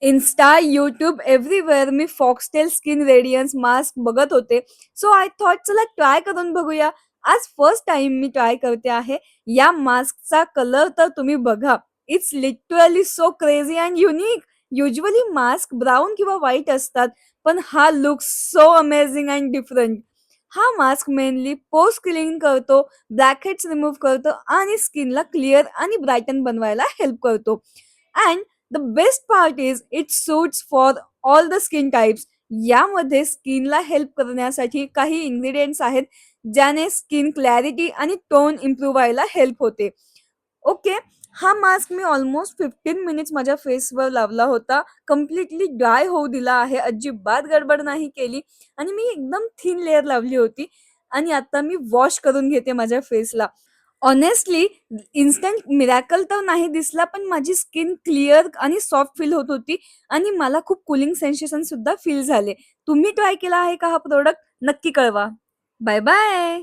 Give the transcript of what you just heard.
Insta, YouTube everywhere मी foxtail skin Radiance mask बघत होते. So I thought चला try करून बघूया. आज फर्स्ट टाईम मी ट्राय करते आहे. या मास्कचा कलर तर तुम्ही बघा. It's literally so crazy and unique. Usually mask brown किंवा व्हाईट असतात, पण हा look so amazing and different. हा मास्क मेनली पोर्स क्लीन करतो, ब्लॅकहेड्स रिमूव्ह करतो आणि स्किनला क्लिअर आणि ब्राईटन बनवायला हेल्प करतो. And the best part is it suits for all the skin types. यामध्ये स्किनला हेल्प करण्यासाठी काही इन्ग्रेडियंट्स आहेत, ज्याने स्किन क्लॅरिटी आणि टोन इम्प्रूव्ह व्हायला हेल्प होते. ओके. हा मास्क मी ऑलमोस्ट 15 मिनिट्स माझ्या फेसवर लावला होता. कम्प्लिटली ड्राय होऊ दिला आहे. अजिबात गडबड नाही केली आणि मी एकदम थिन लेयर लावली होती आणि आता मी वॉश करून घेते माझ्या फेसला. हॉनेस्टली इन्स्टंट मिरॅकल तर नाही दिसला, पण माझी स्किन क्लिअर आणि सॉफ्ट फील होत होती आणि मला खूप कूलिंग सेन्सेशन सुद्धा फील झाले. तुम्ही ट्राय केला आहे का हा प्रॉडक्ट? नक्की कळवा. Bye bye.